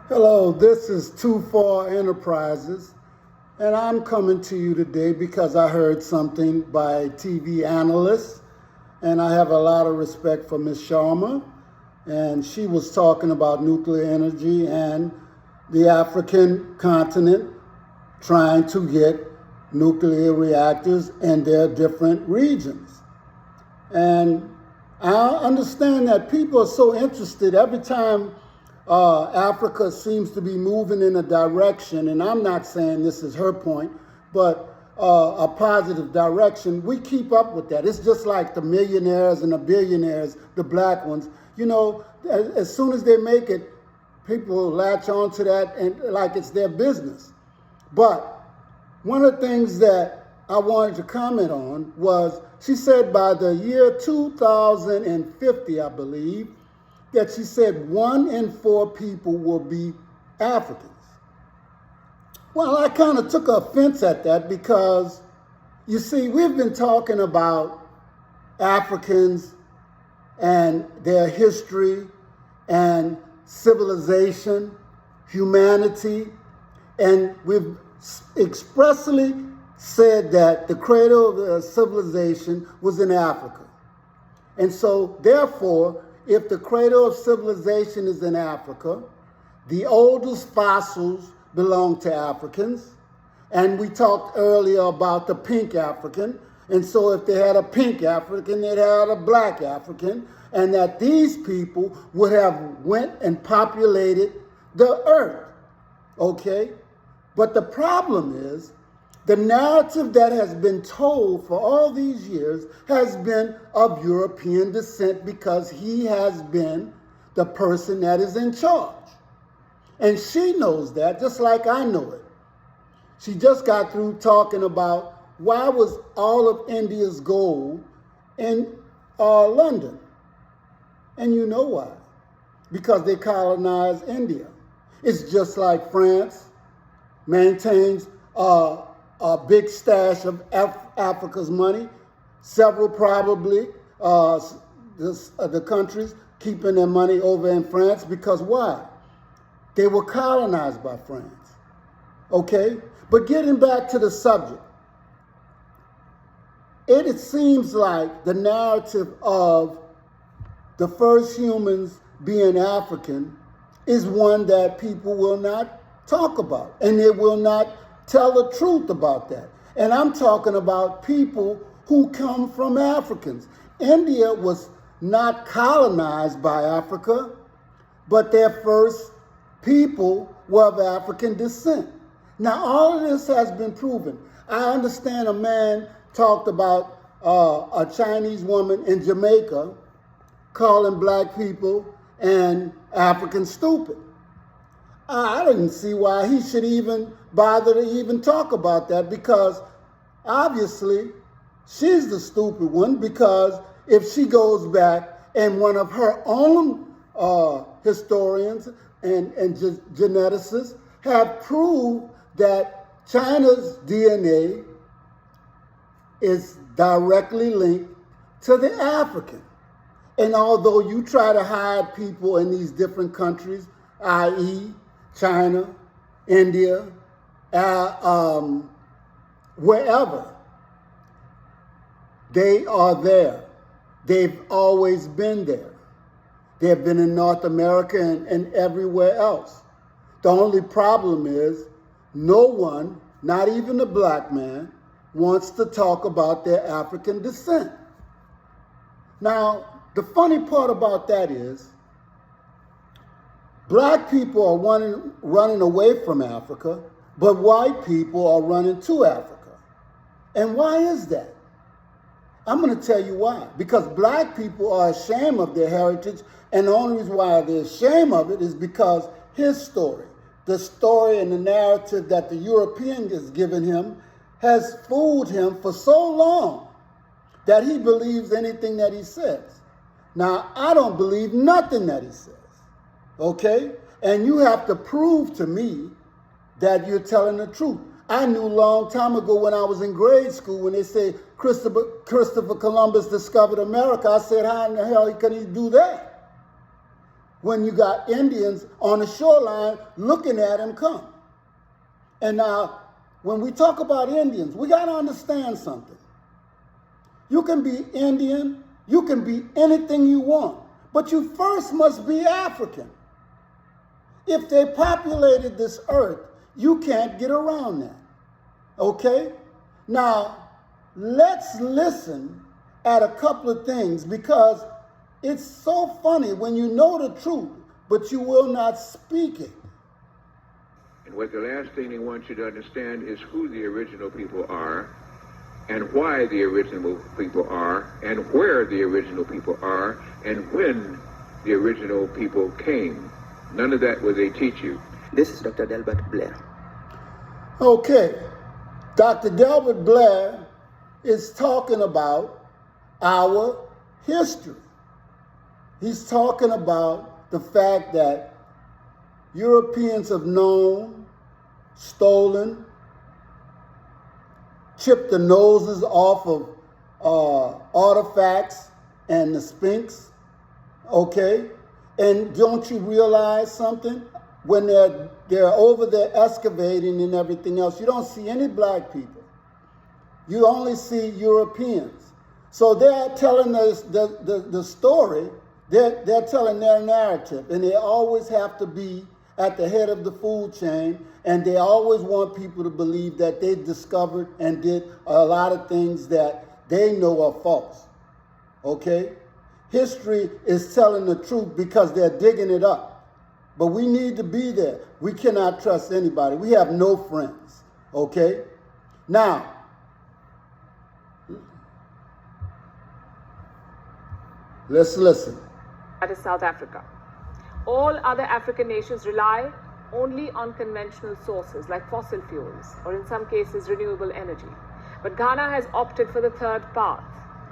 Hello, this is Too Far Enterprises, and I'm coming to you today because I heard something by TV analysts, and I have a lot of respect for Ms. Sharma, and she was talking about nuclear energy and the African continent trying to get nuclear reactors in their different regions. And I understand that people are so interested every time Africa seems to be moving in a direction, and I'm not saying this is her point, but a positive direction. We keep up with that. It's just like the millionaires and the billionaires, the black ones. You know, as soon as they make it, people latch on to that and like it's their business. But one of the things that I wanted to comment on was she said by the year 2050, I believe, that she said 1 in 4 people will be Africans. Well, I kind of took offense at that because, you see, we've been talking about Africans and their history and civilization, humanity, and we've expressly said that the cradle of the civilization was in Africa. And so, therefore, if the cradle of civilization is in Africa, the oldest fossils belong to Africans. And we talked earlier about the pink African. And so if they had a pink African, they'd had a black African. And that these people would have went and populated the earth. Okay? But the problem is, the narrative that has been told for all these years has been of European descent because he has been the person that is in charge. And she knows that just like I know it. She just got through talking about why was all of India's gold in London. And you know why. Because they colonized India. It's just like France maintains a big stash of Africa's money, several probably the countries keeping their money over in France because why? They were colonized by France, okay? But getting back to the subject, it seems like the narrative of the first humans being African is one that people will not talk about, and they will not tell the truth about that. And I'm talking about people who come from Africans. India was not colonized by Africa, but their first people were of African descent. Now, all of this has been proven. I understand a man talked about a Chinese woman in Jamaica calling black people and Africans stupid. I didn't see why he should even bother to even talk about that because obviously she's the stupid one because if she goes back and one of her own historians and geneticists have proved that China's DNA is directly linked to the African. And although you try to hide people in these different countries, i.e., China, India, wherever, they are there. They've always been there. They've been in North America and everywhere else. The only problem is no one, not even a black man, wants to talk about their African descent. Now, the funny part about that is black people are running away from Africa, but white people are running to Africa. And why is that? I'm going to tell you why. Because black people are ashamed of their heritage, and the only reason why they're ashamed of it is because his story, the story and the narrative that the European has given him, has fooled him for so long that he believes anything that he says. Now, I don't believe nothing that he says. Okay? And you have to prove to me that you're telling the truth. I knew a long time ago when I was in grade school when they said Christopher Columbus discovered America. I said, how in the hell can he do that? when you got Indians on the shoreline looking at him come. And now, when we talk about Indians, we got to understand something. You can be Indian, you can be anything you want, but you first must be African. If they populated this earth, you can't get around that. Okay? Now, let's listen at a couple of things, because it's so funny when you know the truth, but you will not speak it. And what the last thing they want you to understand is who the original people are, and why the original people are, and where the original people are, and when the original people came. None of that will they teach you. This is Dr. Delbert Blair. Okay, Dr. Delbert Blair is talking about our history. He's talking about the fact that Europeans have known, stolen, chipped the noses off of artifacts and the Sphinx, okay? And don't you realize something? When they're over there excavating and everything else, you don't see any black people. You only see Europeans. So they're telling us the story, they're telling their narrative, and they always have to be at the head of the food chain, and they always want people to believe that they discovered and did a lot of things that they know are false, okay? History is telling the truth because they're digging it up. But we need to be there. We cannot trust anybody. We have no friends, okay? Now, let's listen. That is South Africa. All other African nations rely only on conventional sources like fossil fuels, or in some cases renewable energy. But Ghana has opted for the third path,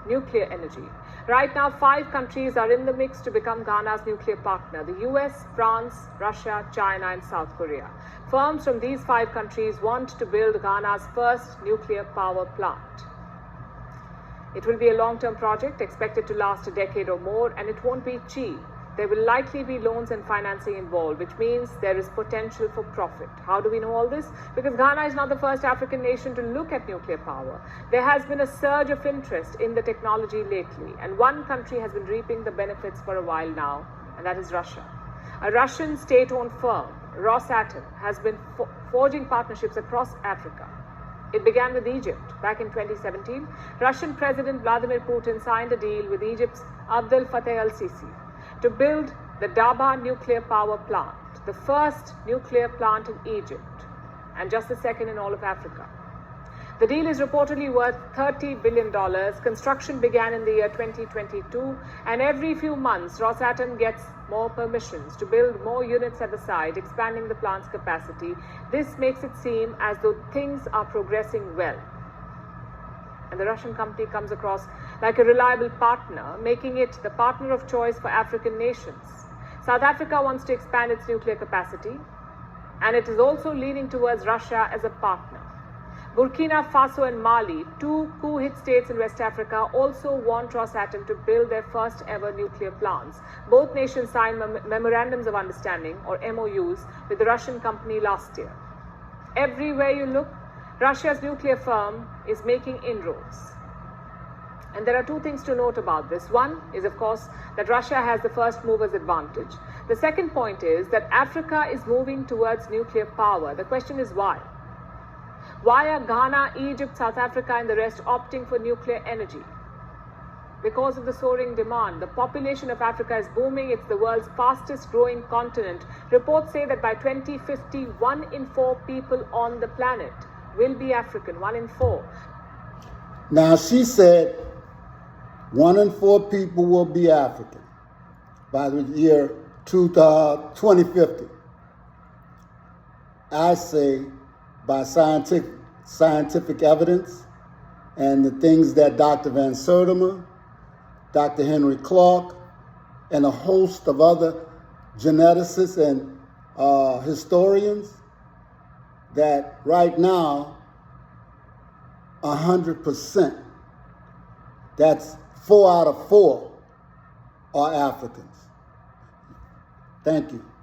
nuclear energy. Right now, 5 countries are in the mix to become Ghana's nuclear partner: the US, France, Russia, China, and South Korea. Firms from these 5 countries want to build Ghana's first nuclear power plant. It will be a long-term project expected to last a decade or more, and it won't be cheap. There will likely be loans and financing involved, which means there is potential for profit. How do we know all this? Because Ghana is not the first African nation to look at nuclear power. There has been a surge of interest in the technology lately, and one country has been reaping the benefits for a while now, and that is Russia. A Russian state-owned firm, Rosatom, has been forging partnerships across Africa. It began with Egypt. Back in 2017, Russian President Vladimir Putin signed a deal with Egypt's Abdel Fattah al-Sisi to build the Daba nuclear power plant, the first nuclear plant in Egypt, and just the second in all of Africa. The deal is reportedly worth $30 billion. Construction began in the year 2022, and every few months, Rosatom gets more permissions to build more units at the site, expanding the plant's capacity. This makes it seem as though things are progressing well. And the Russian company comes across like a reliable partner, making it the partner of choice for African nations. South Africa wants to expand its nuclear capacity, and it is also leaning towards Russia as a partner. Burkina Faso and Mali, 2 coup-hit states in West Africa, also want Rosatom to build their first ever nuclear plants. Both nations signed memorandums of understanding, or MOUs, with the Russian company last year. Everywhere you look, Russia's nuclear firm is making inroads. And there are 2 things to note about this. One is, of course, that Russia has the first mover's advantage. The second point is that Africa is moving towards nuclear power. The question is why? Why are Ghana, Egypt, South Africa, and the rest opting for nuclear energy? Because of the soaring demand. The population of Africa is booming. It's the world's fastest growing continent. Reports say that by 2050, 1 in 4 people on the planet will be African, 1 in 4. Now, she said 1 in 4 people will be African by the year 2050. I say by scientific evidence and the things that Dr. Van Sertima, Dr. Henry Clark, and a host of other geneticists and historians, that right now, 100%, that's 4 out of 4 are Africans. Thank you.